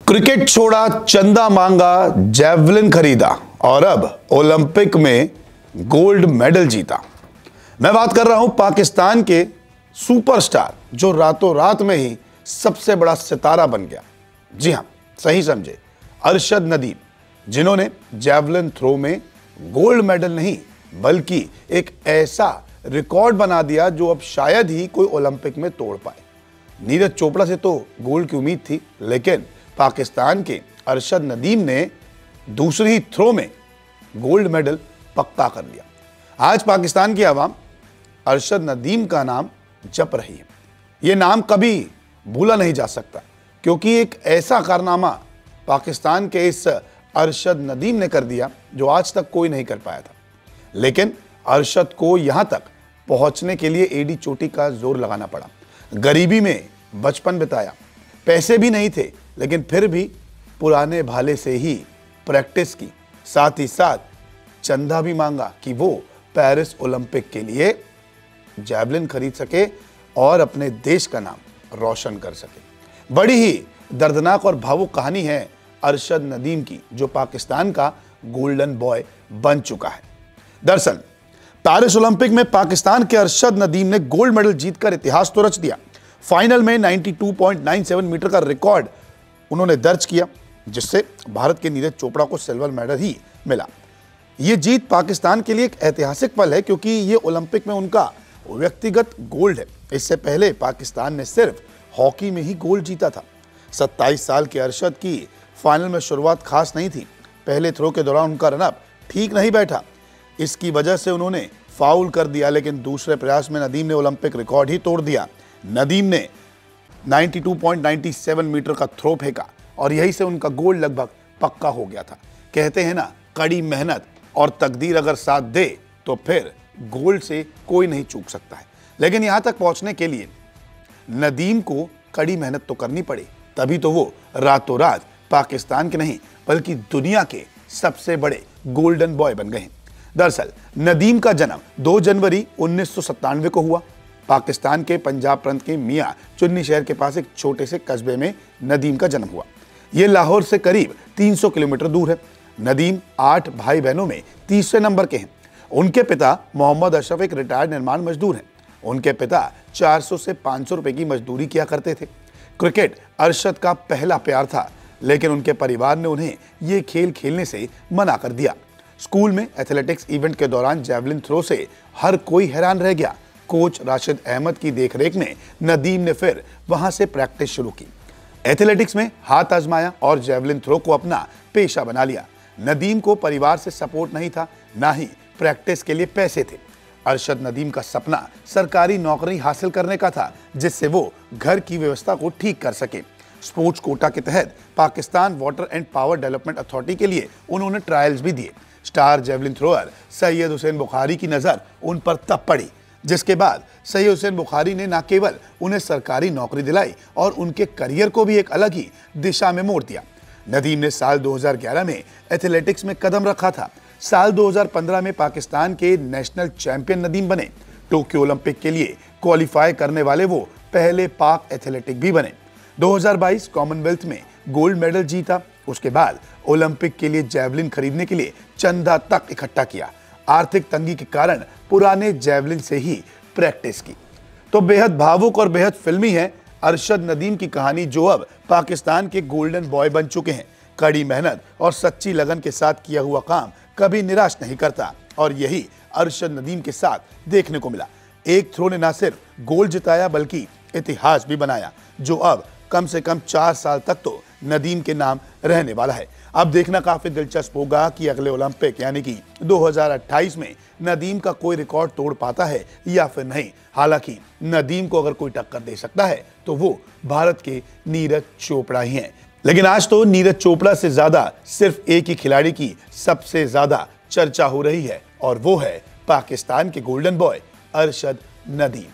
Cricket छोड़ा, चंदा मांगा, जैवलिन खरीदा और अब ओलंपिक में गोल्ड मेडल जीता। मैं बात कर रहा हूं पाकिस्तान के सुपरस्टार जो रातों रात में ही सबसे बड़ा सितारा बन गया। जी हां, सही समझे, अरशद नदीम, जिन्होंने जैवलिन थ्रो में गोल्ड मेडल नहीं बल्कि एक ऐसा रिकॉर्ड बना दिया जो अब शायद ही कोई ओलंपिक में तोड़ पाए। नीरज चोपड़ा से तो गोल्ड की उम्मीद थी, लेकिन पाकिस्तान के अरशद नदीम ने दूसरी ही थ्रो में गोल्ड मेडल पक्का कर लिया। आज पाकिस्तान की आवाम अरशद नदीम का नाम जप रही है। यह नाम कभी भूला नहीं जा सकता, क्योंकि एक ऐसा कारनामा पाकिस्तान के इस अरशद नदीम ने कर दिया जो आज तक कोई नहीं कर पाया था। लेकिन अरशद को यहां तक पहुंचने के लिए एड़ी चोटी का जोर लगाना पड़ा। गरीबी में बचपन बिताया, पैसे भी नहीं थे, लेकिन फिर भी पुराने भाले से ही प्रैक्टिस की, साथ ही साथ चंदा भी मांगा कि वो पेरिस ओलंपिक के लिए जैवलिन खरीद सके और अपने देश का नाम रोशन कर सके। बड़ी ही दर्दनाक और भावुक कहानी है अरशद नदीम की, जो पाकिस्तान का गोल्डन बॉय बन चुका है। दरअसल पेरिस ओलंपिक में पाकिस्तान के अरशद नदीम ने गोल्ड मेडल जीतकर इतिहास तो रच दिया। फाइनल में 92.97 मीटर का रिकॉर्ड उन्होंने दर्ज किया, जिससे भारत के नीरज चोपड़ा को सिल्वर मेडल ही मिला। यह जीत पाकिस्तान के लिए एक ऐतिहासिक पल है, क्योंकि यह ओलंपिक में उनका व्यक्तिगत गोल्ड है। इससे पहले पाकिस्तान ने सिर्फ हॉकी में ही गोल्ड जीता था। 27 साल के अरशद की फाइनल में शुरुआत खास नहीं थी। पहले थ्रो के दौरान उनका रनअप ठीक नहीं बैठा, इसकी वजह से उन्होंने फाउल कर दिया, लेकिन दूसरे प्रयास में नदीम ने ओलंपिक रिकॉर्ड ही तोड़ दिया। नदीम ने 92.97 मीटर का थ्रो फेंका और यही से उनका गोल्ड लगभग पक्का हो गया था। कहते हैं ना, कड़ी मेहनत और तकदीर अगर साथ दे तो फिर गोल्ड से कोई नहीं चूक सकता है। लेकिन यहां तक पहुंचने के लिए नदीम को कड़ी मेहनत तो करनी पड़ी, तभी तो वो रातों रात पाकिस्तान के नहीं बल्कि दुनिया के सबसे बड़े गोल्डन बॉय बन गए। दरअसल नदीम का जन्म 2 जनवरी 1997 को हुआ। पाकिस्तान के पंजाब प्रांत के मियां चुन्नी शहर के पास एक छोटे से कस्बे में नदीम का जन्म हुआ। यह लाहौर से करीब 300 किलोमीटर दूर है। नदीम 8 भाई बहनों में तीसरे नंबर के हैं। उनके पिता मोहम्मद अशरफ एक रिटायर्ड निर्माण मजदूर हैं। उनके पिता 400 से 500 रुपए की मजदूरी किया करते थे। क्रिकेट अरशद का पहला प्यार था, लेकिन उनके परिवार ने उन्हें यह खेल खेलने से मना कर दिया। स्कूल में एथलेटिक्स इवेंट के दौरान जैवलिन थ्रो से हर कोई हैरान रह गया। कोच राशिद अहमद की देखरेख में नदीम ने फिर वहां से प्रैक्टिस शुरू की। एथलेटिक्स में हाथ आजमाया और जैवलिन थ्रो को अपना पेशा बना लिया। नदीम को परिवार से सपोर्ट नहीं था, ना ही प्रैक्टिस के लिए पैसे थे। अरशद नदीम का सपना सरकारी नौकरी हासिल करने का था, जिससे वो घर की व्यवस्था को ठीक कर सके। स्पोर्ट्स कोटा के तहत Pakistan water and power development authority के लिए उन्होंने ट्रायल्स भी दिए। Star javelin thrower Syed Hussain Bukhari की नजर उन पर तब पड़ी, जिसके बाद सैयद हुसैन बुखारी ने न केवल उन्हें सरकारी नौकरी दिलाई और उनके करियर को भी एक अलग ही दिशा में मोड़ दिया। नदीम ने साल 2011 में एथलेटिक्स में कदम रखा था। साल 2015 में पाकिस्तान के नेशनल चैंपियन नदीम बने। टोक्यो ओलंपिक के लिए क्वालिफाई करने वाले वो पहले पाक एथलेटिक भी बने। 2022 कॉमनवेल्थ में गोल्ड मेडल जीता। उसके बाद ओलंपिक के लिए जैवलिन खरीदने के लिए चंदा तक इकट्ठा किया। आर्थिक तंगी के कारण पुराने जैवलिन से ही प्रैक्टिस की। तो बेहद भावुक और बेहद फिल्मी है अरशद नदीम की कहानी, जो अब पाकिस्तान के गोल्डन बॉय बन चुके हैं। कड़ी मेहनत और सच्ची लगन के साथ किया हुआ काम कभी निराश नहीं करता, और यही अरशद नदीम के साथ देखने को मिला। एक थ्रो ने न सिर्फ गोल्ड जिताया बल्कि इतिहास भी बनाया, जो अब कम से कम 4 साल तक तो नदीम के नाम रहने वाला है। अब देखना काफी दिलचस्प होगा कि अगले ओलंपिक यानी कि 2028 में नदीम का कोई रिकॉर्ड तोड़ पाता है या फिर नहीं। हालांकि नदीम को अगर कोई टक्कर दे सकता है तो वो भारत के नीरज चोपड़ा ही हैं। लेकिन आज तो नीरज चोपड़ा से ज्यादा सिर्फ एक ही खिलाड़ी की सबसे ज्यादा चर्चा हो रही है, और वो है पाकिस्तान के गोल्डन बॉय अरशद नदीम।